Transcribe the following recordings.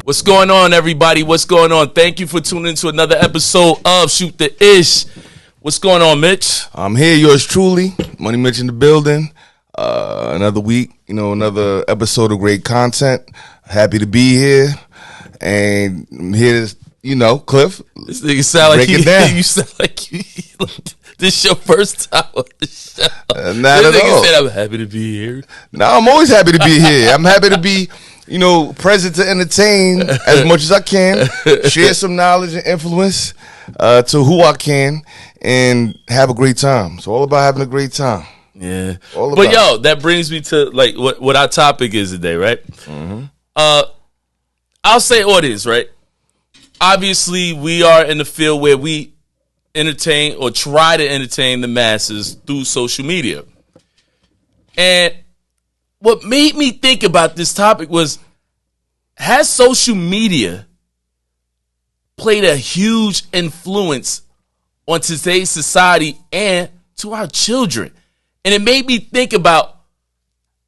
What's going on, everybody? What's going on? Thank you for tuning into another episode of Shoot the Ish. What's going on, Mitch? I'm here, yours truly, Money Mitch in the building. Another week, another episode of great content. Happy to be here. And I'm here to, Cliff, This nigga sound like break it down. you sound like you. This your first time on the show. Not this at nigga all. said, I'm happy to be here. No, I'm always happy to be here. I'm happy to be, present to entertain as much as I can, share some knowledge and influence to who I can, and have a great time. It's all about having a great time. Yeah. All But, about that brings me to, what our topic is today, right? Mm-hmm. I'll say audience, right? Obviously, we are in the field where we entertain or try to entertain the masses through social media. And what made me think about this topic was, has social media played a huge influence on today's society and to our children? And it made me think about,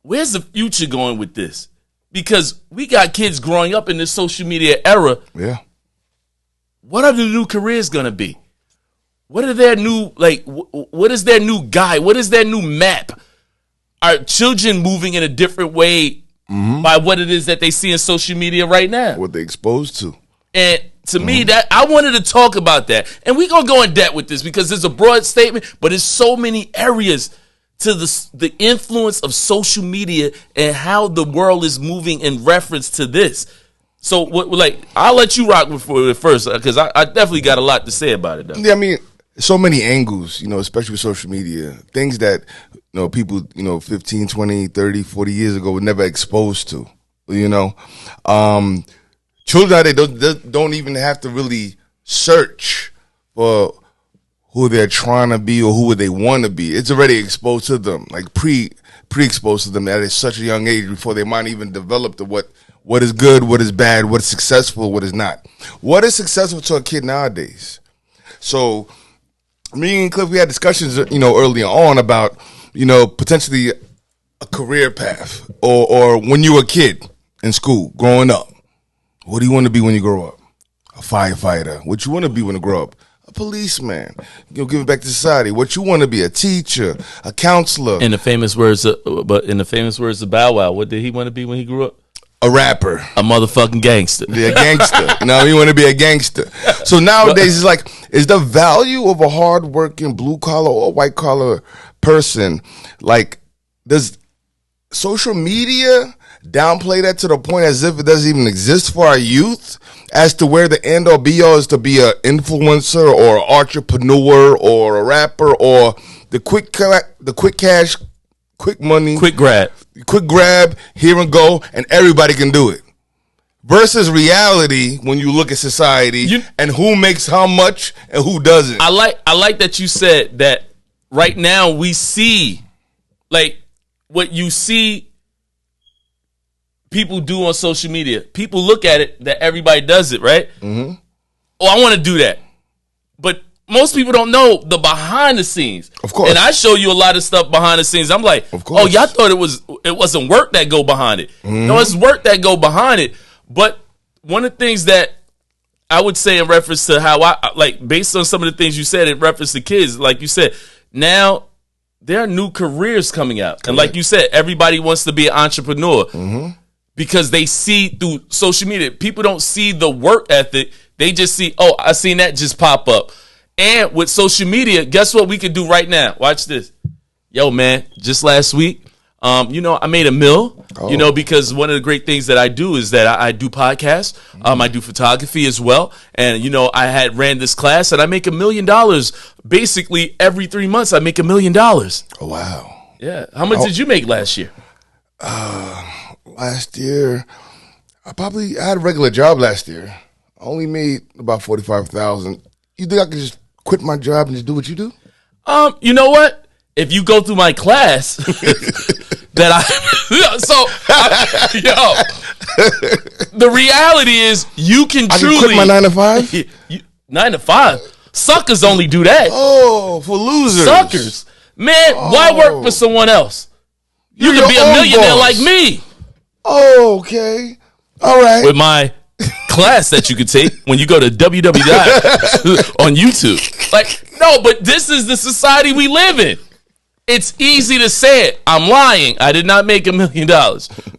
where's the future going with this? Because we got kids growing up in this social media era. Yeah. What are the new careers going to be? What are their new, what is their new guide? What is their new map? Are children moving in a different way by what it is that they see in social media right now? What they exposed to. And to me, that I wanted to talk about that. And we're going to go in depth with this because it's a broad statement, but there's so many areas to the influence of social media and how the world is moving in reference to this. So, I'll let you rock with it first because I definitely got a lot to say about it, though. Yeah, I mean, so many angles, especially with social media, things that, people, 15, 20, 30, 40 years ago were never exposed to, children out there don't even have to really search for who they're trying to be or who they want to be. It's already exposed to them, like pre-exposed to them at such a young age before they might even develop to what is good, what is bad, what is successful, what is not. What is successful to a kid nowadays? So me and Cliff, we had discussions, early on about, potentially a career path or when you were a kid in school, growing up. What do you want to be when you grow up? A firefighter. What you want to be when you grow up? A policeman. Giving back to society. What you want to be? A teacher, a counselor. In the famous words of Bow Wow, what did he want to be when he grew up? A rapper. A motherfucking gangster. Be a gangster. You want to be a gangster. So nowadays, it's like, is the value of a hardworking blue collar or white collar person, does social media downplay that to the point as if it doesn't even exist for our youth, as to where the end or be all is to be an influencer or an entrepreneur or a rapper or the quick cash, quick money, Quick grab, here and go, and everybody can do it. Versus reality, when you look at society and who makes how much and who doesn't. I like that you said that. Right now we see what you see people do on social media. People look at it that everybody does it, right? Mm-hmm. Oh, I want to do that. But most people don't know the behind the scenes. Of course. And I show you a lot of stuff behind the scenes. I'm like, of course. Oh, y'all thought it wasn't work that go behind it. Mm-hmm. No, it's work that go behind it. But one of the things that I would say in reference to how based on some of the things you said in reference to kids, like you said, now there are new careers coming out. And like you said, everybody wants to be an entrepreneur because they see through social media. People don't see the work ethic. They just see, oh, I seen that just pop up. And with social media, guess what we can do right now? Watch this. Yo, man, just last week, I made a mill, because one of the great things that I do is that I do podcasts. I do photography as well. And, I had ran this class and I make $1 million basically every 3 months. I make $1 million. Oh, wow. Yeah. How much did you make last year? Last year, I had a regular job last year. I only made about $45,000. You think I could just quit my job and just do what you do? You know what? If you go through my class, the reality is you can truly quit my 9 to 5. 9 to 5. Suckers only do that. Oh, for losers. Suckers, man. Why work for someone else? You can be a millionaire like me. Oh, okay. All right. With my class that you could take when you go to www on YouTube. Like, no, but this is the society we live in. It's easy to say it. I'm lying. I did not make $1 million.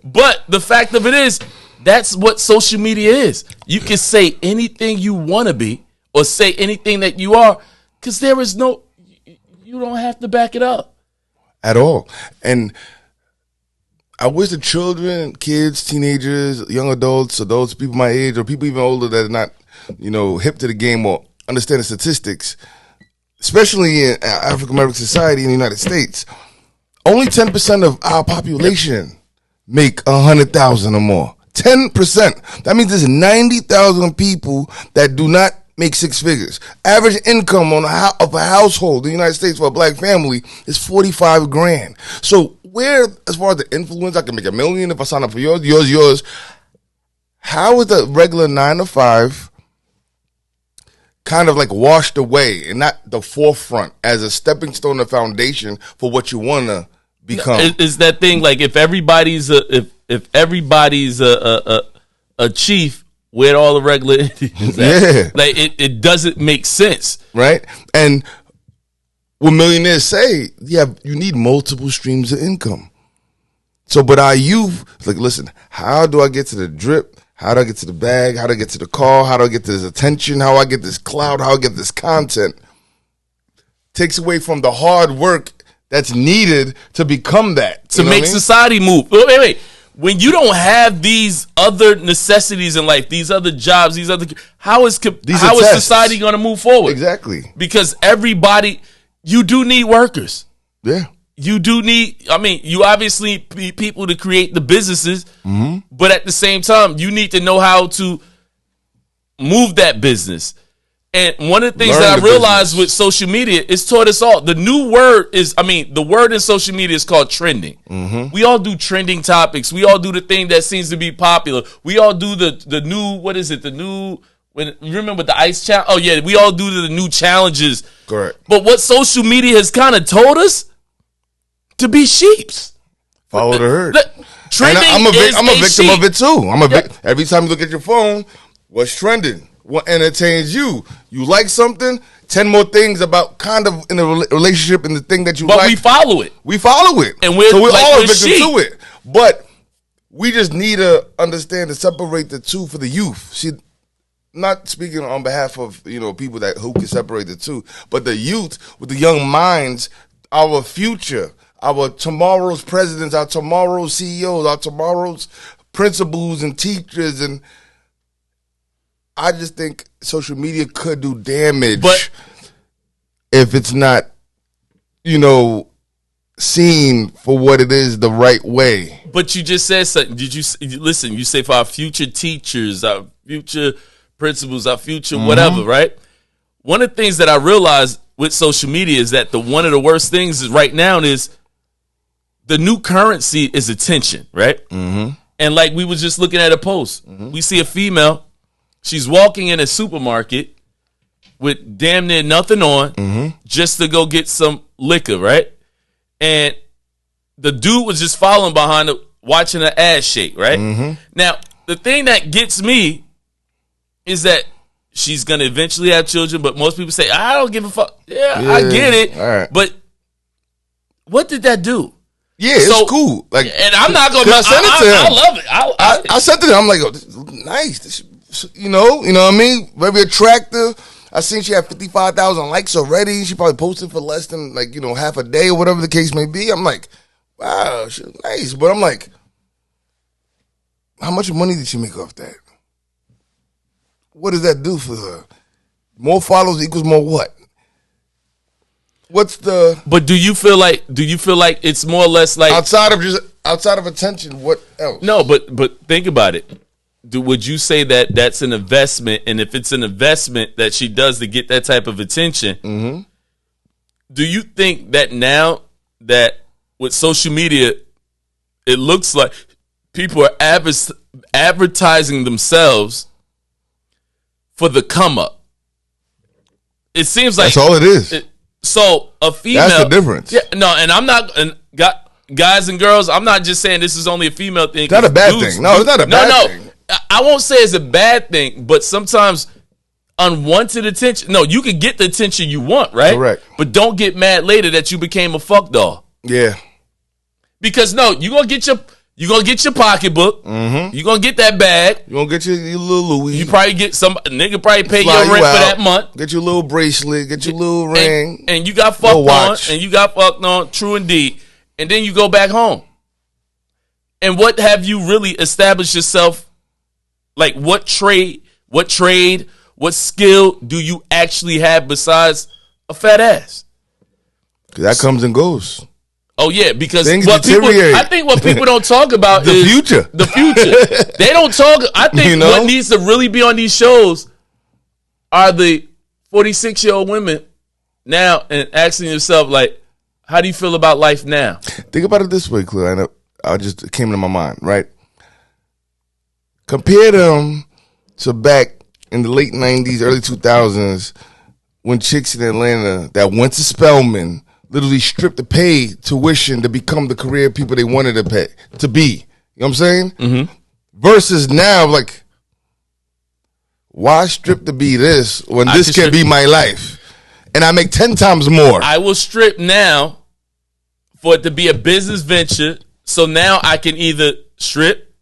But the fact of it is, that's what social media is. You can say anything you want to be or say anything that you are, because there is no, you don't have to back it up. At all. And I wish the children, kids, teenagers, young adults, people my age, or people even older that are not, hip to the game or understand the statistics, especially in African American society in the United States, only 10% of our population make 100,000 or more. 10%. That means there's 90,000 people that do not make six figures. Average income of a household in the United States for a black family is $45,000. So where, as far as the influence, I can make $1 million if I sign up for yours. How is the regular 9 to 5 kind of like washed away and not the forefront as a stepping stone, a foundation for what you want to become? Is that thing like if everybody's a chief, where all the regular Indians at? Like it doesn't make sense, right? And what millionaires say, you need multiple streams of income. So, but our youth, like, listen, how do I get to the drip? How do I get to the bag? How do I get to the car? How do I get to this attention? How do I get this clout? How do I get this content? Takes away from the hard work that's needed to become that. To make society move. Wait. When you don't have these other necessities in life, these other jobs, how is society going to move forward? Exactly. Because you do need workers. Yeah. You do need, you obviously need people to create the businesses, but at the same time, you need to know how to move that business. And one of the things that I realized with social media is taught us all. The new word is, the word in social media is called trending. We all do trending topics. We all do the thing that seems to be popular. We all do the new, what is it? You remember the ice challenge? Oh yeah, we all do the new challenges. Correct. But what social media has kind of told us, to be sheeps. Follow the herd. Trending I'm a victim of it too. Every time you look at your phone, what's trending? What entertains you? You like something? 10 more things about kind of in a relationship and the thing that you like. But we follow it. And we're all a victim to it. But we just need to understand to separate the two for the youth. See, not speaking on behalf of people who can separate the two, but the youth with the young minds, our future, our tomorrow's presidents, our tomorrow's CEOs, our tomorrow's principals and teachers, and I just think social media could do damage if it's not, seen for what it is the right way. But you just said something. Did you listen? You say for our future teachers, our future principals, our future whatever, right? One of the things that I realized with social media is that one of the worst things is right now is the new currency is attention, right? And like we was just looking at a post. We see a female. She's walking in a supermarket with damn near nothing on just to go get some liquor, right? And the dude was just following behind her, watching her ass shake, right? Now, the thing that gets me is that she's going to eventually have children, but most people say, I don't give a fuck. Yeah, I get it. All right. But what did that do? Yeah, it's cool. Like, and I'm not going to. I sent it to him. I love it. I sent it to him. I'm like, oh, this is nice. You know what I mean? Very attractive. I seen she had 55,000 likes already. She probably posted for less than half a day or whatever the case may be. I'm like, wow, she's nice. But I'm like, how much money did she make off that? What does that do for her? More followers equals more what? What's the? But do you feel like it's more or less like outside of attention? What else? No, but think about it. Would you say that that's an investment? And if it's an investment that she does to get that type of attention, do you think that now that with social media, it looks like people are advertising themselves for the come up? It seems like that's all it is. So a female, that's the difference. Yeah, no, and I'm not. And guys and girls, I'm not just saying this is only a female thing. It's not a bad thing. No, it's not a bad thing. I won't say it's a bad thing, but sometimes unwanted attention. No, you can get the attention you want, right? Correct. But don't get mad later that you became a fuck doll. Yeah. Because no, you're gonna get your pocketbook. Mm-hmm. You're gonna get that bag. You're gonna get your little Louis. You probably get some nigga probably pay Fly your rent you for out. that month. Get your little bracelet. Get your little ring. And you got fucked on. And you got fucked on. True indeed. And then you go back home. And what have you really established yourself? Like what trade, what skill do you actually have besides a fat ass? That comes and goes. Oh yeah, because Things I deteriorate. think what people don't talk about The is future. The future. They don't talk. I think what needs to really be on these shows are the 46-year-old women now and asking yourself, like, how do you feel about life now? Think about it this way, Claire. It came to my mind, right? Compare them to back in the late 90s, early 2000s, when chicks in Atlanta that went to Spelman literally stripped to pay tuition to become the career people they wanted to be. You know what I'm saying? Mm-hmm. Versus now, like, why strip to be this when this can be my life? And I make 10 times more. I will strip now for it to be a business venture. So now I can either strip,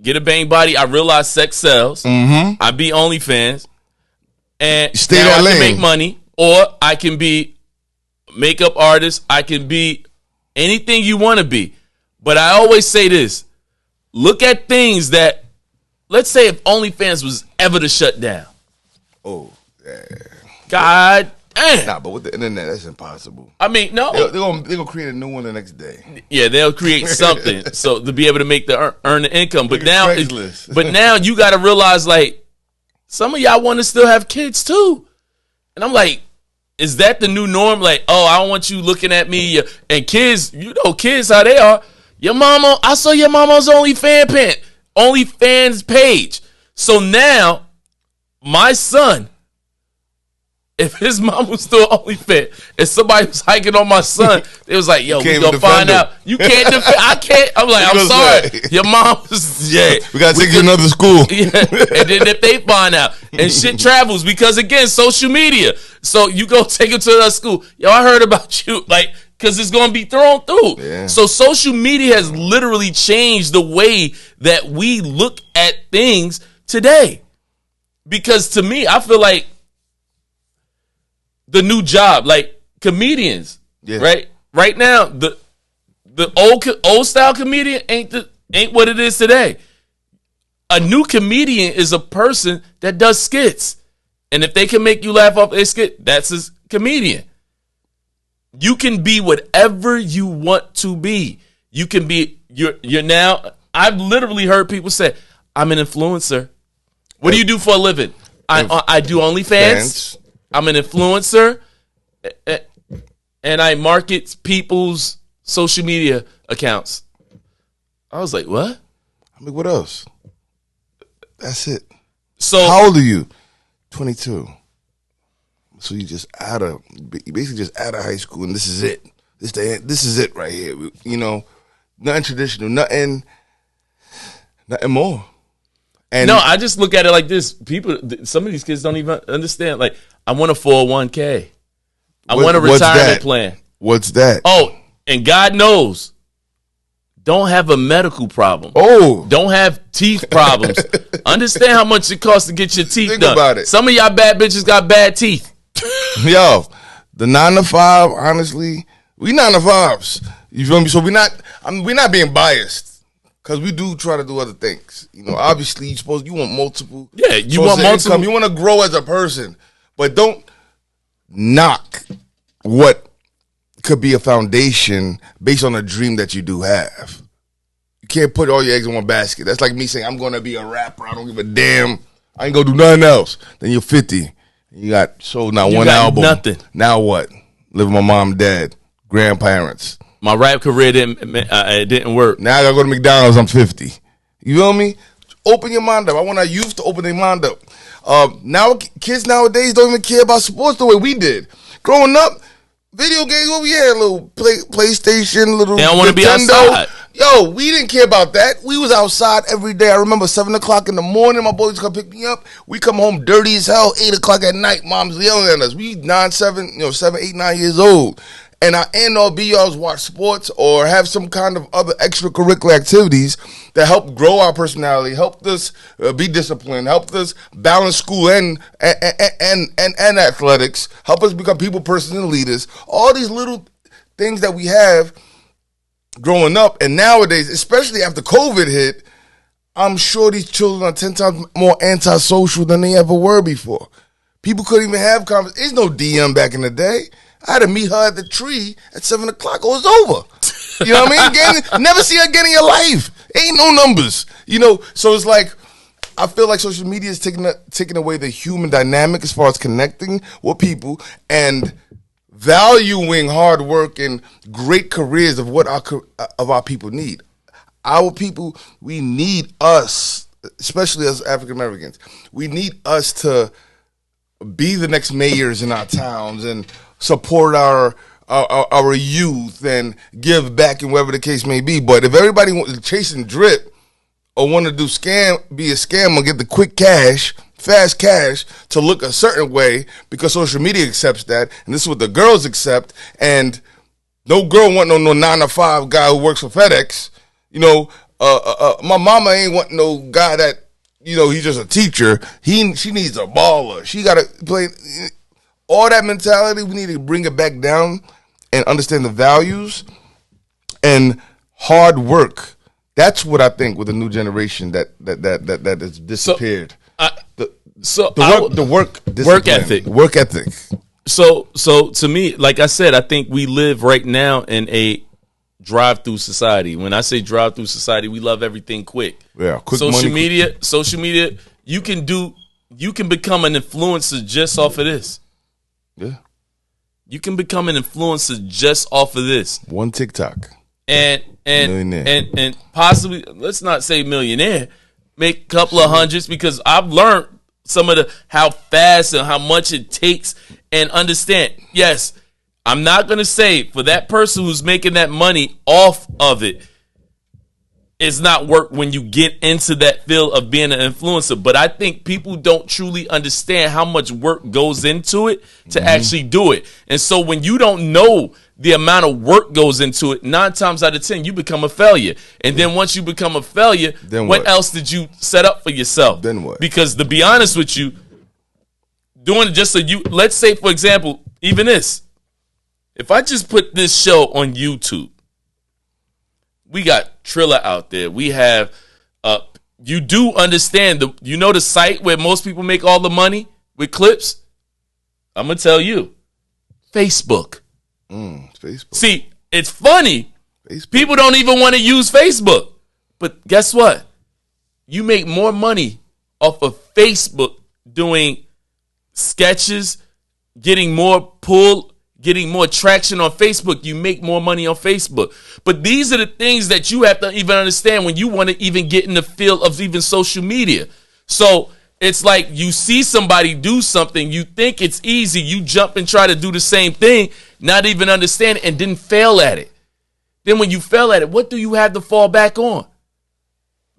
get a bang body. I realize sex sells. Mm-hmm. I be OnlyFans. And stay now that I lane. can make money. Or I can be makeup artist. I can be anything you want to be. But I always say this. Look at things that, let's say if OnlyFans was ever to shut down. Oh, yeah. God damn. Nah, but with the internet, that's impossible. I mean, no. They're gonna create a new one the next day. Yeah, they'll create something so to be able to make earn the income. But now, you got to realize, like, some of y'all want to still have kids too. And I'm like, is that the new norm? Like, oh, I don't want you looking at me. And kids, you know, kids how they are. Your mama, I saw your mama's OnlyFans page. So now, my son, if his mom was still OnlyFans, and somebody was hiking on my son, they was like, yo, we gonna find out. You can't defend. I can't. I'm like, I'm sorry. Your mom was, we gotta take you to another school. Yeah. And then if they find out, and shit travels, because again, social media. So you go take him to another school. Yo, I heard about you. Like, because it's going to be thrown through. Yeah. So social media has literally changed the way that we look at things today. Because to me, I feel like the new job, like comedians, right? Right now, the old style comedian ain't what it is today. A new comedian is a person that does skits. And if they can make you laugh off their skit, that's a comedian. You can be whatever you want to be. You can be, you're now, I've literally heard people say, I'm an influencer. What do you do for a living? I do OnlyFans. I'm an influencer. And I market people's social media accounts. I was like, what? I mean, what else? That's it. So how old are you? 22. So you basically just out of high school, and this is it. This is it right here. You know, nothing traditional, nothing more. And no, I just look at it like this. People, some of these kids don't even understand. Like, I want a 401k. I want a retirement plan. What's that? Oh, and God knows, don't have a medical problem. Oh. Don't have teeth problems. Understand how much it costs to get your teeth done. Think about it. Some of y'all bad bitches got bad teeth. Yo, the 9 to 5, honestly, we 9 to 5s. You feel me? So we're not being biased. Because we do try to do other things. You know, obviously you want multiple. Yeah, you want multiple. Income. You want to grow as a person. But don't knock what could be a foundation based on a dream that you do have. You can't put all your eggs in one basket. That's like me saying, I'm going to be a rapper. I don't give a damn. I ain't going to do nothing else. Then you're 50. You got sold not one album. Nothing. Now what? Live with my mom, dad, grandparents. My rap career didn't work. Now I got to go to McDonald's. I'm 50. You feel me? Open your mind up. I want our youth to open their mind up. Now kids nowadays don't even care about sports the way we did. Growing up, video games over here, little PlayStation, little they don't want to be Nintendo. outside. Yo, we didn't care about that. We was outside every day. I remember 7 o'clock in the morning, my boys come pick me up. We come home dirty as hell. 8 o'clock at night, mom's yelling at us. We 7, 8, 9 years old. And our end all be alls watch sports or have some kind of other extracurricular activities that help grow our personality, helped us be disciplined, helped us balance school and athletics, help us become people, persons, and leaders. All these little things that we have growing up, and nowadays, especially after COVID hit, I'm sure these children are 10 times more antisocial than they ever were before. People couldn't even have conversations. There's no DM back in the day. I had to meet her at the tree at 7 o'clock. It was over. You know what I mean? Never see her again in your life. Ain't no numbers. So it's like, I feel like social media is taking away the human dynamic as far as connecting with people and valuing hard work and great careers of what our people need. Our people, we need us, especially as African Americans. We need us to be the next mayors in our towns and support our youth and give back in whatever the case may be. But if everybody wants to chase and drip or want to be a scammer, get the quick cash, fast cash to look a certain way because social media accepts that, and this is what the girls accept, and no girl want no 9-to-5 guy who works for FedEx. My mama ain't want no guy that, he's just a teacher. She needs a baller. She got to play. All that mentality, we need to bring it back down and understand the values and hard work. That's what I think with the new generation that has disappeared. The work ethic. So to me, like I said, I think we live right now in a drive-through society. When I say drive-through society, we love everything quick. Yeah, quick social money. Social media, you can become an influencer just off of this. Yeah. You can become an influencer just off of this. One TikTok. And possibly, let's not say millionaire, make a couple of hundreds, because I've learned some of how fast and how much it takes, and understand, yes, I'm not going to say for that person who's making that money off of it, it's not work when you get into that field of being an influencer. But I think people don't truly understand how much work goes into it to actually do it. And so when you don't know the amount of work goes into it, 9 times out of 10, you become a failure. And then once you become a failure, then what else did you set up for yourself? Then what? Because to be honest with you, doing it just so let's say, for example, even this. If I just put this show on YouTube, we got Triller out there. We have, you do understand, the site where most people make all the money with clips? I'm going to tell you. Facebook. Facebook. See, it's funny. Facebook. People don't even want to use Facebook. But guess what? You make more money off of Facebook doing sketches, getting more pull, getting more traction on Facebook. You make more money on Facebook. But these are the things that you have to even understand when you want to even get in the field of even social media. So it's like you see somebody do something, you think it's easy, you jump and try to do the same thing, not even understand it, and then fail at it. Then when you fail at it, what do you have to fall back on?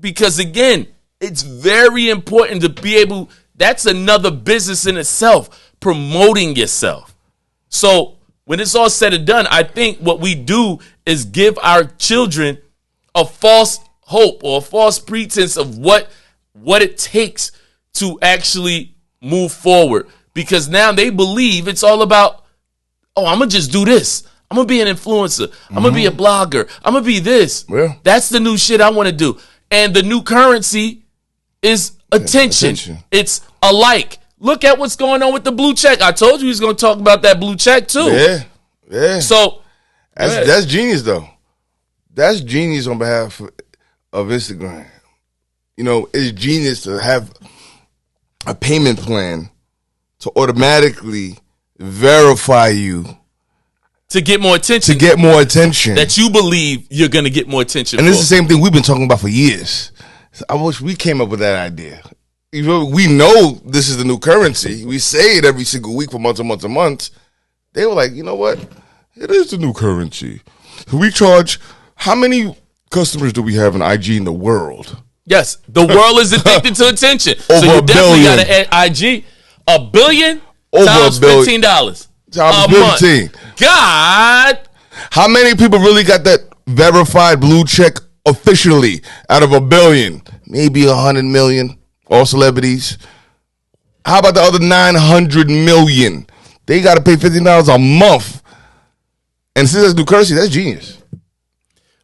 Because again, it's very important to be able, that's another business in itself, promoting yourself. So when it's all said and done, I think what we do is give our children a false hope or a false pretense of what it takes to actually move forward. Because now they believe it's all about, I'm going to just do this. I'm going to be an influencer. I'm going to be a blogger. I'm going to be this. Yeah. That's the new shit I want to do. And the new currency is attention. It's a like. Look at what's going on with the blue check. I told you he's going to talk about that blue check too. Yeah. So that's genius though. That's genius on behalf of Instagram. It's genius to have a payment plan to automatically verify you to get more attention. That you believe you're going to get more attention. And it's the same thing we've been talking about for years. I wish we came up with that idea. We know this is the new currency. We say it every single week for months and months and months. They were like, you know what? It is the new currency. We charge, how many customers do we have in IG in the world? Yes, the world is addicted to attention. Over so you $1 definitely billion. got to add IG. $1 billion Over times $1 billion. $15 Times a 15. month. God, How many people really got that verified blue check officially out of 1 billion? Maybe 100 million. All celebrities. How about the other 900 million? They got to pay $15 a month. And since that's new currency, that's genius.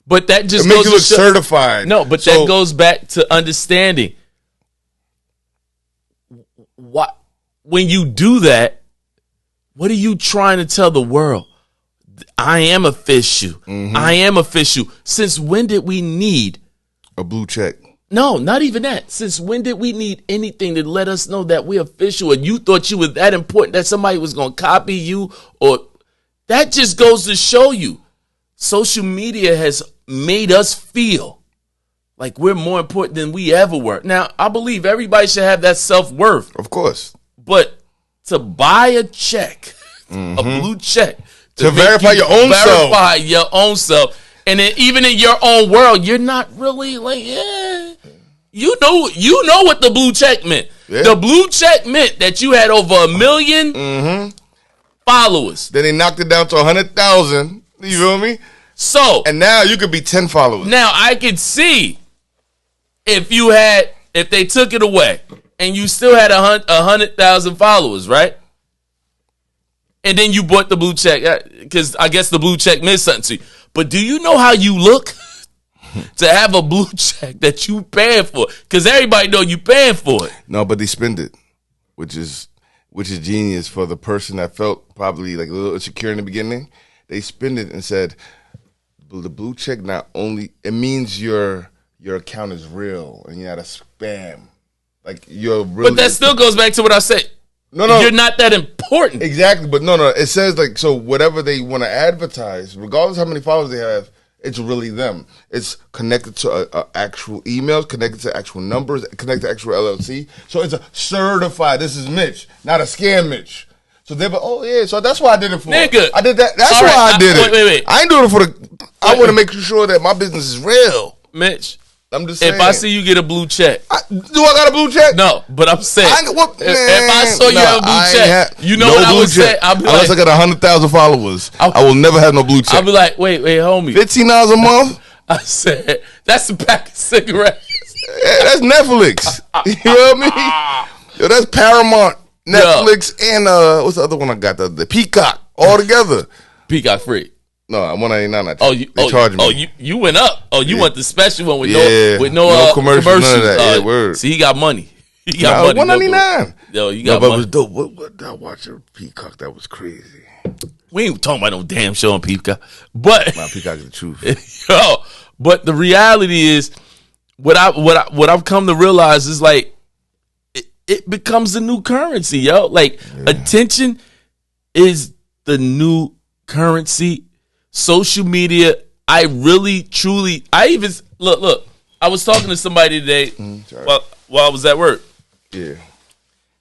but that just It makes goes you to look show- certified. No, but So- that goes back to understanding. What when you do that, what are you trying to tell the world? I am official. I am official. Since when did we need? a blue check. No, not even that. Since when did we need anything to let us know that we're official? And you thought you were that important that somebody was going to copy you? Or that just goes to show you, social media has made us feel like we're more important than we ever were. Now, I believe everybody should have that self-worth. Of course. But to buy a check, a blue check, To make verify you your own self. verify your own self, and then even in your own world, you're not really like, yeah. You know what the blue check meant. Yeah. The blue check meant that you had over 1 million followers. Then they knocked it down to 100,000. You feel me? So And now you could be 10 followers. now I could see if they took it away and you still had 100,000 followers, right? And then you bought the blue check because I guess the blue check meant something to you. But do you know how you look to have a blue check that you paying for? Because everybody know you paying for it. No, but they spend it, which is genius for the person that felt probably like a little insecure in the beginning. They spend it and said, the blue check not only, it means your account is real and you're not a spam. Like you're really. But that still goes back to what I said. No. You're not that important. Exactly, but no. It says like, so whatever they want to advertise, regardless of how many followers they have, it's really them. It's connected to actual emails, connected to actual numbers, connected to actual LLC. So it's a certified. This is Mitch, not a scam Mitch. So they're like, oh yeah, so that's why I did it for. Nigga. I did that. That's All why right, I did it. wait. I ain't doing it for the. I want to make sure that my business is real. Mitch, I'm just saying. if I see you get a blue check. Do I got a blue check? No, but I'm saying, if I saw you Nah, have a blue I ain't check, you know no what I blue would say? check. I'll be Unless like, I got 100,000 followers, I will never have no blue check. I'll be like, wait, homie. $15 a month? I said, that's a pack of cigarettes. Yeah, that's Netflix. You know what I mean? Yo, that's Paramount, Netflix, and what's the other one I got? The Peacock, all together. Peacock free. No, I'm $199. They charge me. Oh, you went up. Oh, you want the special one with Yeah. no No commercials, commercials. none of that. Yeah, word. See, he got money. He Nah, got money. $199. Yo, you No, got but it money. was dope. What did I watch on Peacock? That was crazy. We ain't talking about no damn show on Peacock. But My Peacock is the truth. yo, but the reality is, what I've come to realize is like it becomes the new currency, yo. Like attention is the new currency. Social media. I really, truly. I even look. I was talking to somebody today while I was at work. Yeah.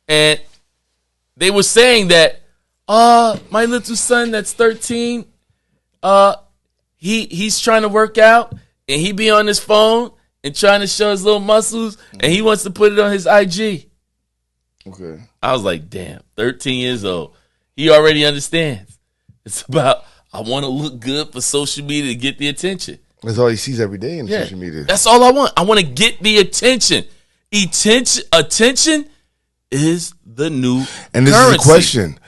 And they were saying that, my little son that's 13, he's trying to work out and he be on his phone and trying to show his little muscles and he wants to put it on his IG. Okay. I was like, damn, 13 years old. He already understands. It's about, I want to look good for social media to get the attention. That's all he sees every day in Yeah, social media. that's all I want. I want to get the attention. Attention is the new And this currency. is a question.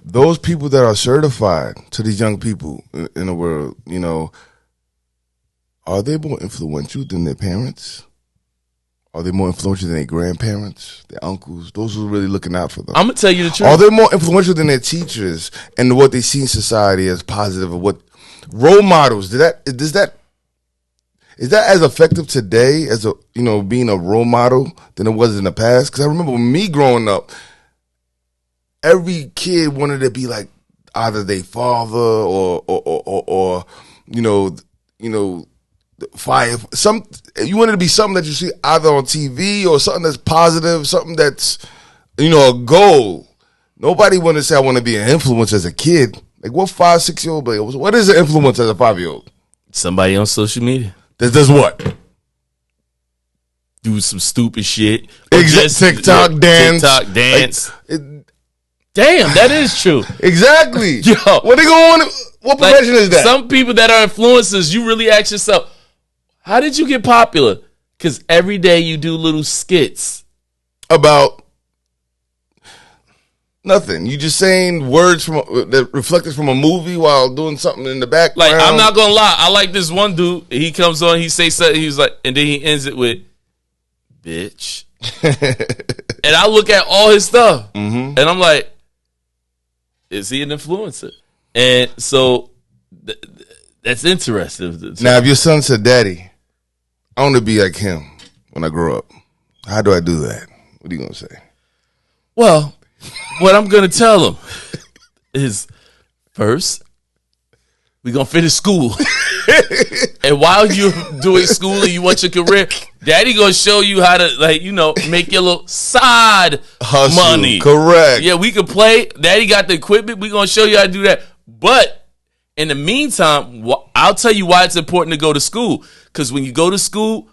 Those people that are certified to these young people in the world, you know, are they more influential than their parents? Are they more influential than their grandparents, their uncles, those who are really looking out for them? I'm gonna tell you the truth. Are they more influential than their teachers and what they see in society as positive, or what role models? Is that as effective today as being a role model than it was in the past? Because I remember when me growing up, every kid wanted to be like either their father or fire. You wanted to be something that you see either on TV or something that's positive, something that's a goal. Nobody wanted to say I want to be an influence as a kid. Like what 5-6-year-old? What is an influence as a 5-year-old? Somebody on social media. that does what? Do some stupid shit. TikTok dance. TikTok dance. Like, damn, that is true. Exactly. Yo, what they going? What profession is that? Some people that are influencers, you really ask yourself, how did you get popular? Because every day you do little skits about nothing. You just saying words from that reflected from a movie while doing something in the background. Like, I'm not gonna lie, I like this one dude. He comes on, he say something, he's like, and then he ends it with, "Bitch." And I look at all his stuff, and I'm like, is he an influencer? And so that's interesting. Now, if your son said, "Daddy, I want to be like him when I grow up," how do I do that? What are you gonna say? Well, what I'm gonna tell him is, first, we're gonna finish school. And while you're doing school and you want your career, Daddy gonna show you how to, like, you know, make your little side hustle money. Correct. Yeah, we can play. Daddy got the equipment. We gonna show you how to do that. But in the meantime, I'll tell you why it's important to go to school. Because when you go to school,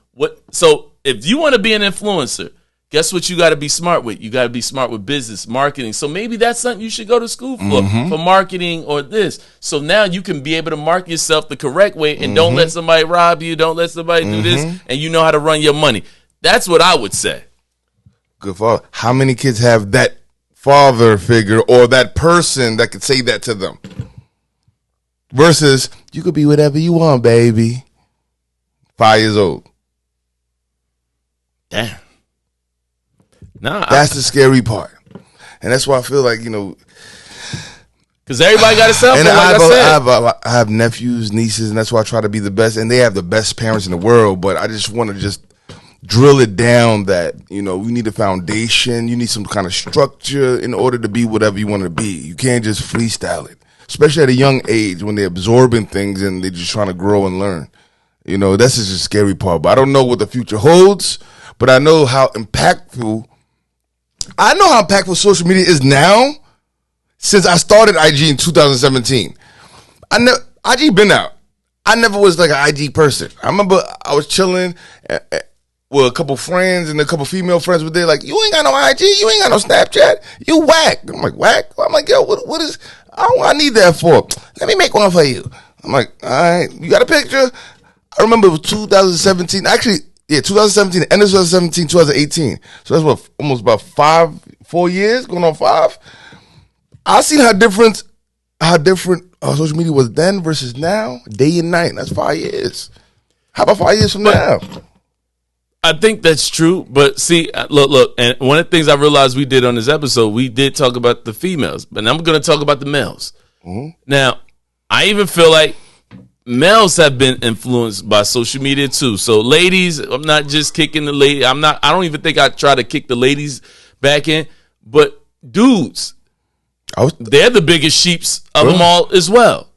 so if you want to be an influencer, guess what you got to be smart with? You got to be smart with business, marketing. So maybe that's something you should go to school for marketing or this. So now you can be able to market yourself the correct way and don't let somebody rob you. Don't let somebody do this. And you know how to run your money. That's what I would say. Good father. How many kids have that father figure or that person that could say that to them? Versus, you could be whatever you want, baby. 5 years old. Damn. Nah, that's the scary part, and that's why I feel like, you know, because everybody got a cell phone. I have nephews, nieces, and that's why I try to be the best. And they have the best parents in the world, but I just want to just drill it down that, you know, we need a foundation. You need some kind of structure in order to be whatever you want to be. You can't just freestyle it, especially at a young age when they're absorbing things and they're just trying to grow and learn. You know, that's just the scary part. But I don't know what the future holds, but I know how impactful. I know how impactful social media is now since I started IG in 2017. IG been out. I never was like an IG person. I remember I was chilling with a couple friends and a couple female friends were there like, you ain't got no IG, you ain't got no Snapchat, you whack. I'm like, whack? I'm like, yo, what is, I need that for? Let me make one for you. I'm like, all right, you got a picture? I remember it was 2017. Actually, yeah, 2017, end of 2017, 2018. So that's what, almost about 4 years, going on 5. I seen how different social media was then versus now, day and night. That's 5 years. How about 5 years from now? I think that's true. But see, look, and one of the things I realized we did on this episode, we did talk about the females, but I'm going to talk about the males. Now, I even feel like males have been influenced by social media too. So ladies, I'm not just kicking the lady. I don't even think I try to kick the ladies back in, but dudes, they're the biggest sheeps of them all as well.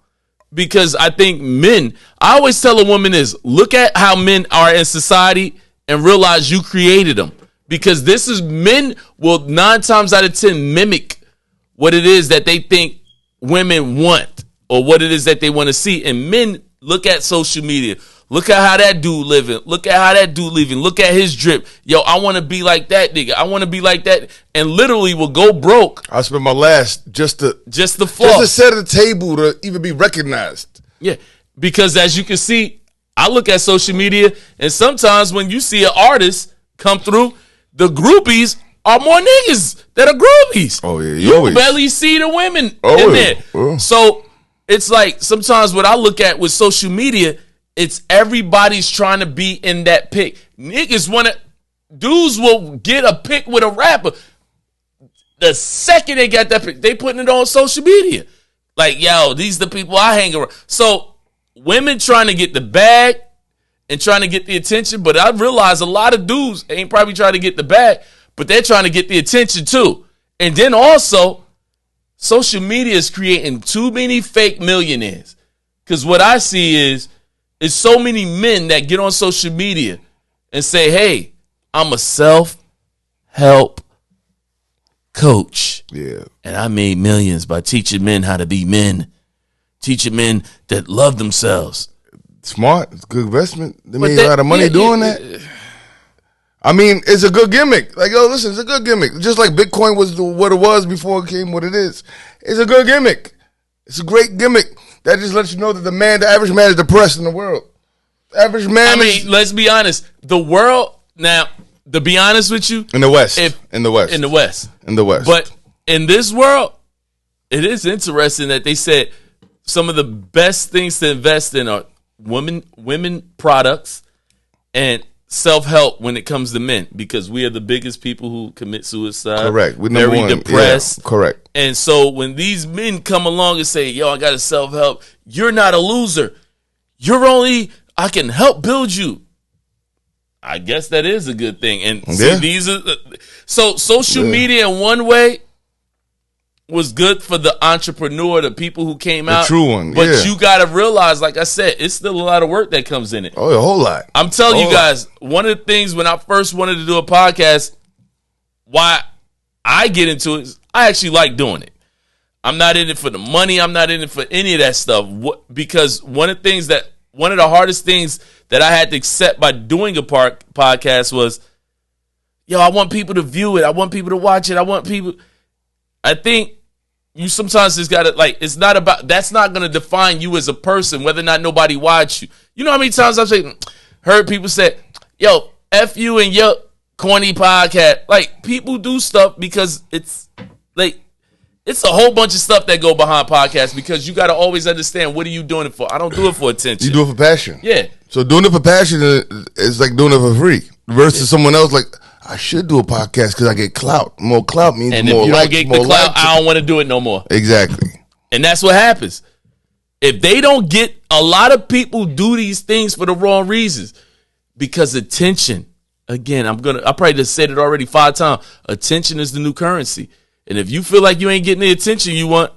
Because I think men, I always tell a woman is, look at how men are in society and realize you created them. Because this is, men will 9 times out of 10 mimic what it is that they think women want or what it is that they want to see. And men look at social media. Look at how that dude living. Look at how that dude living. Look at his drip. Yo, I want to be like that nigga. I want to be like that. And literally will go broke. I spend my last just to floss. Just to set the table to even be recognized. Yeah. Because as you can see, I look at social media and sometimes when you see an artist come through, the groupies are more niggas that are groupies. Oh, yeah. You barely see the women in there. So it's like sometimes what I look at with social media, it's everybody's trying to be in that pic. Niggas dudes will get a pic with a rapper. The second they got that pic, they putting it on social media. Like, yo, these the people I hang around. So women trying to get the bag and trying to get the attention, but I realize a lot of dudes ain't probably trying to get the bag, but they're trying to get the attention too. And then also, social media is creating too many fake millionaires. Because what I see is so many men that get on social media and say, hey, I'm a self-help coach. Yeah. And I made millions by teaching men how to be men. Teaching men that love themselves. Smart. It's a good investment. They made a lot of money doing that. I mean, it's a good gimmick. Like, yo, listen, it's a good gimmick. Just like Bitcoin was what it was before it came what it is. It's a good gimmick. It's a great gimmick. That just lets you know that the average man is depressed in the world. The average man let's be honest. The world, now, to be honest with you. In the West. In the West. But in this world, it is interesting that they said some of the best things to invest in are women products and self-help when it comes to men, because we are the biggest people who commit suicide. Correct. We're very depressed. Yeah, correct. And so when these men come along and say, yo, I got to self-help, you're not a loser. I can help build you. I guess that is a good thing. And see, these are so social media in one way was good for the entrepreneur, the people who came out. The true one. But you got to realize, like I said, it's still a lot of work that comes in it. Oh, a whole lot. I'm telling you guys, one of the things when I first wanted to do a podcast, why I get into it is I actually like doing it. I'm not in it for the money. I'm not in it for any of that stuff. Because one of the hardest things that I had to accept by doing a podcast was, yo, I want people to view it. I want people to watch it. I think you sometimes just gotta, like, it's not about, that's not gonna define you as a person, whether or not nobody watch you. You know how many times I've heard people say, yo, F you and your corny podcast. Like, people do stuff because it's like, it's a whole bunch of stuff that go behind podcasts, because you gotta always understand, what are you doing it for? I don't do it for attention. You do it for passion. Yeah. So doing it for passion is like doing it for free versus someone else like, I should do a podcast because I get clout. More clout means and more if you likes. don't get the clout, I don't want to do it no more. Exactly. And that's what happens. If they don't get, a lot of people do these things for the wrong reasons. Because attention, again, I probably just said it already 5 times. Attention is the new currency. And if you feel like you ain't getting the attention you want,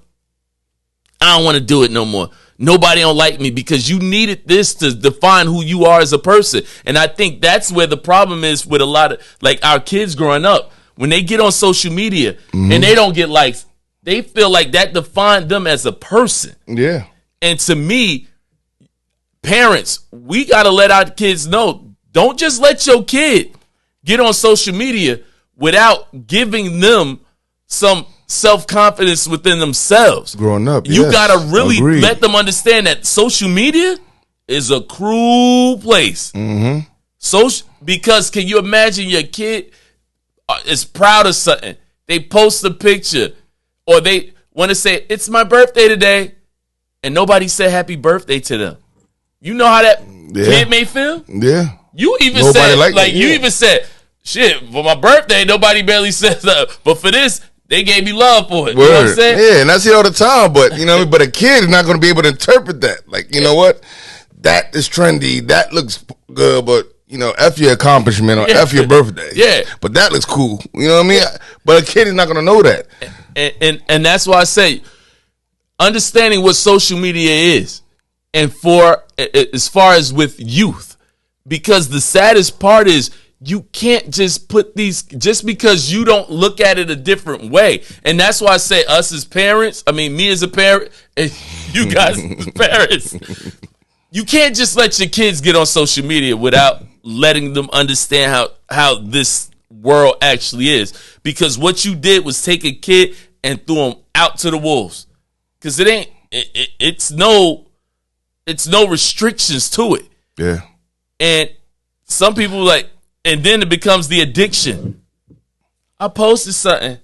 I don't want to do it no more. Nobody don't like me, because you needed this to define who you are as a person. And I think that's where the problem is with a lot of, like, our kids growing up. When they get on social media and they don't get likes, they feel like that defined them as a person. Yeah. And to me, parents, we got to let our kids know, don't just let your kid get on social media without giving them some self-confidence within themselves. Growing up, you gotta really let them understand that social media is a cruel place. Because can you imagine your kid is proud of something, they post a picture, or they want to say, it's my birthday today, and nobody said happy birthday to them. You know how that kid may feel? Yeah. You even said, shit, for my birthday, nobody barely says that, but for this, they gave me love for it. Word. You know what I'm saying? Yeah, and I see it all the time. But but a kid is not going to be able to interpret that. Like, you know what? That is trendy. That looks good. But F your accomplishment or F your birthday. Yeah, but that looks cool. You know what I mean? But a kid is not going to know that. And that's why I say, understanding what social media is, and for as far as with youth, because the saddest part is, you can't just put these, just because you don't look at it a different way. And that's why I say, us as parents, me as a parent, and you guys as parents, you can't just let your kids get on social media without letting them understand how this world actually is. Because what you did was take a kid and threw him out to the wolves. Because it's no restrictions to it. Yeah. And some people and then it becomes the addiction. I posted something,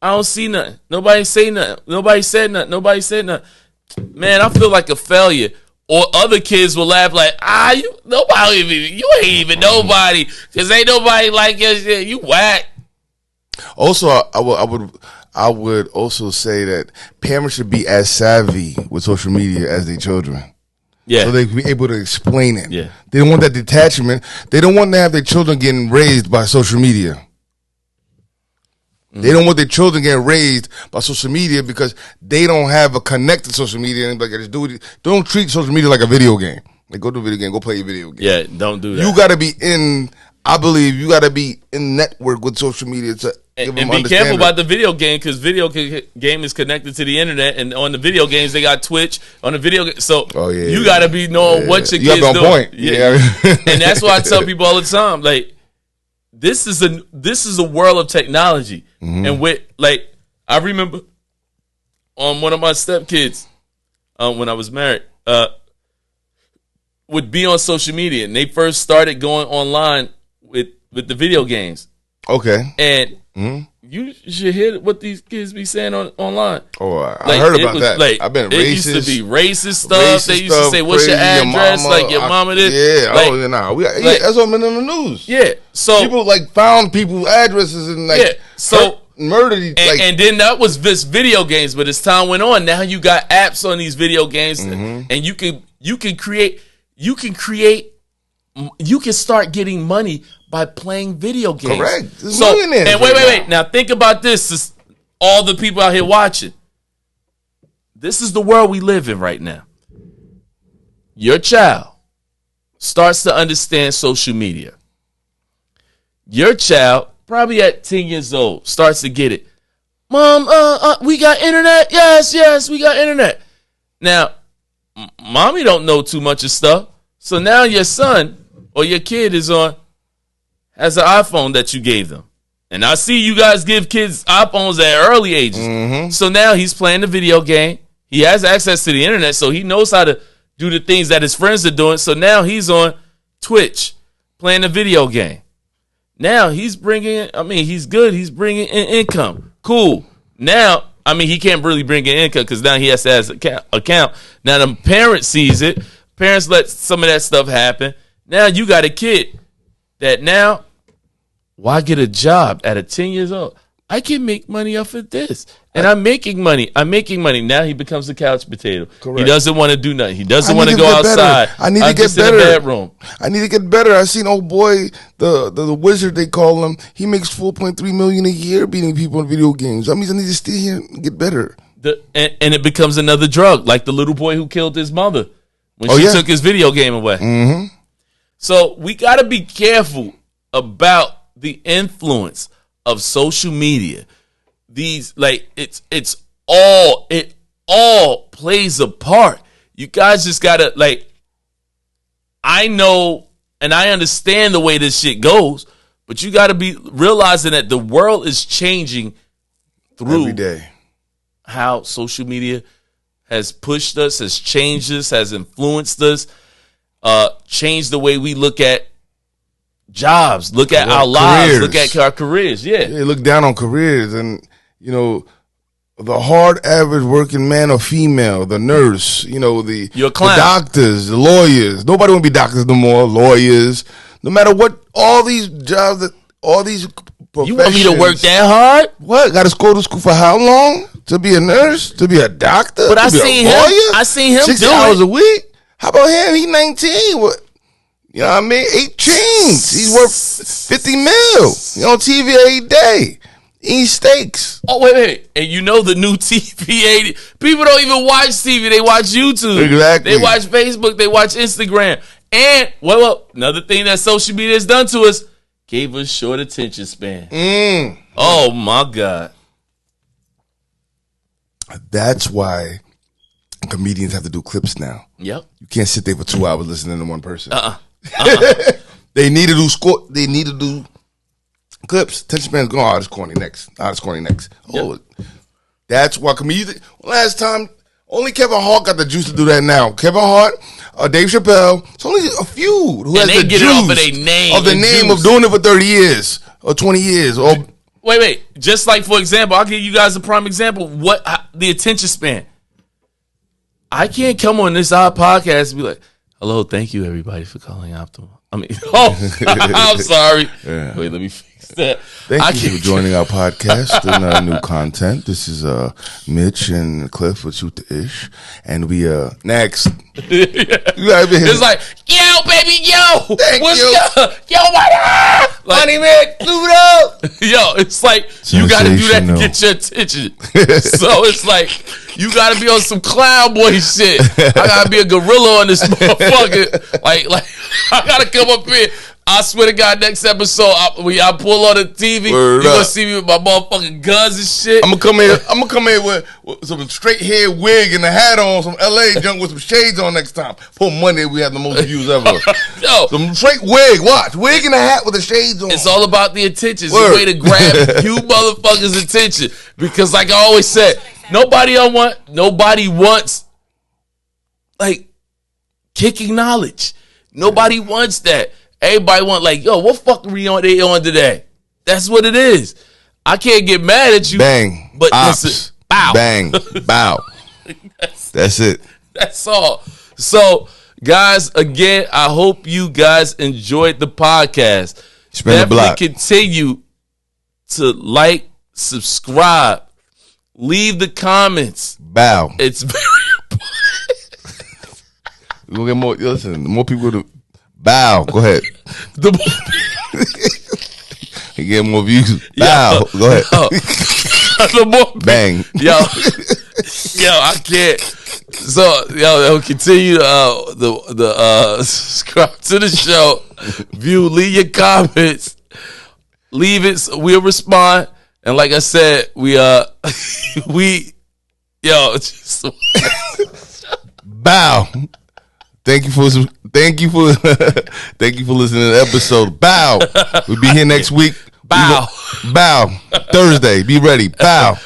I don't see nothing. Nobody say nothing. Nobody said nothing. Nobody said nothing. Man, I feel like a failure. Or other kids will laugh like, you ain't even nobody, because ain't nobody like your shit. You whack. Also, I would also say that parents should be as savvy with social media as their children. Yeah. So they can be able to explain it. Yeah. They don't want that detachment. They don't want to have their children getting raised by social media. They don't want their children getting raised by social media because they don't have a connect to social media. And like, just do it. Don't treat social media like a video game. Like, go to a video game, go play your video game. Yeah, don't do that. You got to be in, I believe, you got to be in network with social media to And be careful about the video game, because game is connected to the internet, and on the video games they got Twitch on the video. So you got to be knowing what your kids doing. Point. Yeah, and that's why I tell people all the time, like, this is a world of technology, and with like I remember one of my stepkids when I was married would be on social media, and they first started going online with the video games. Okay, and. You should hear what these kids be saying online. Oh, I heard about that. Like, I've been racist. It used to be racist stuff. They used to say, "What's your address?" Your mama this. Yeah. Like, that's what been in the news. Yeah. So people found people's addresses and murdered. And then that was this video games. But as time went on, now you got apps on these video games, and you can start getting money by playing video games. Correct. And wait. Now think about this. This is all the people out here watching. This is the world we live in right now. Your child starts to understand social media. Your child, probably at 10 years old, starts to get it. Mom, we got internet? Yes, we got internet. Now, mommy don't know too much of stuff. So now your son or your kid has an iPhone that you gave them. And I see you guys give kids iPhones at early ages. So now he's playing the video game. He has access to the internet, so he knows how to do the things that his friends are doing. So now he's on Twitch playing the video game. Now he's he's good. He's bringing in income. Cool. Now, he can't really bring in income because now he has to have an account. Now the parent sees it. Parents let some of that stuff happen. Now you got a kid that now, why get a job at 10 years old? I can make money off of this. And I'm making money. Now he becomes a couch potato. Correct. He doesn't want to do nothing. He doesn't want to go outside. I need to get better. In the bedroom. I need to get better. I seen old boy, the wizard they call him. He makes $4.3 million a year beating people in video games. I need to stay here and get better. And it becomes another drug, like the little boy who killed his mother when she took his video game away. So we got to be careful about the influence of social media. These it all plays a part. You guys just gotta I know and I understand the way this shit goes, but you gotta be realizing that the world is changing through every day. How social media has pushed us, has changed us, has influenced us, changed the way we look at jobs, look at our lives, look at our careers. Yeah, look down on careers, and the hard average working man or female, the nurse, the doctors, the lawyers. Nobody want to be doctors no more. Lawyers, no matter what, all these jobs, all these professions. You want me to work that hard? What? Got to go to school for how long? To be a nurse? To be a doctor? But I seen him 6 hours a week. How about him? He's 19. What? You know what I mean? 8 chains. He's worth 50 mil. He on TV every day. Eating steaks. Oh, wait. And the new TV, people don't even watch TV. They watch YouTube. Exactly. They watch Facebook. They watch Instagram. And, another thing that social media has done to us, gave us short attention span. Oh, my God. That's why comedians have to do clips now. Yep. You can't sit there for 2 hours listening to one person. They need to do They need to do clips. Attention span's going. It's corny next. It's corny next. Yep. That's why comedians. Last time, only Kevin Hart got the juice to do that now. Kevin Hart, Dave Chappelle. It's only a few who has the juice of the name of doing it for 30 years or 20 years. Or wait. Just like, for example, I'll give you guys a prime example. The attention span. I can't come on this podcast and be like, hello, thank you everybody for calling Optimal. I'm sorry. Yeah. Wait, let me fix that. Thank you for joining our podcast and our new content. This is Mitch and Cliff with Shoot the Ish. And we next. It's like, yo, baby, yo. What's up? Yo, what up? Honey, man, Pluto. Yo, it's like you gotta do that to get your attention. So it's like you gotta be on some clown boy shit. I gotta be a gorilla on this motherfucker. Like I gotta come up here I swear to God, next episode, I pull on the TV, you're gonna see me with my motherfucking guns and shit. I'm gonna come here with some straight hair wig and a hat on, some LA junk with some shades on next time. For Monday, we have the most views ever. Yo, some straight wig. Watch, wig and a hat with the shades on. It's all about the attention. It's a way to grab you motherfuckers' attention. Because, like I always said, nobody wants like kicking knowledge. Nobody wants that. Everybody want like, yo, what fuckery they on today? That's what it is. I can't get mad at you. Bang. But Ops. listen, bow. Bang. Bow. That's it. That's all. So, guys, again, I hope you guys enjoyed the podcast. Spin the block. Continue to like, subscribe, leave the comments. Bow. It's very important. We'll get more. Listen, more people to bow. Go ahead. You get more views. Bow. Go ahead. The more bang. Yo, I can't. So, continue subscribe to the show. View, leave your comments. Leave it. So we'll respond. And like I said, just bow. Thank you for listening to the episode. Bow. We'll be here next week. Bow. Bow. Thursday. Be ready. Bow.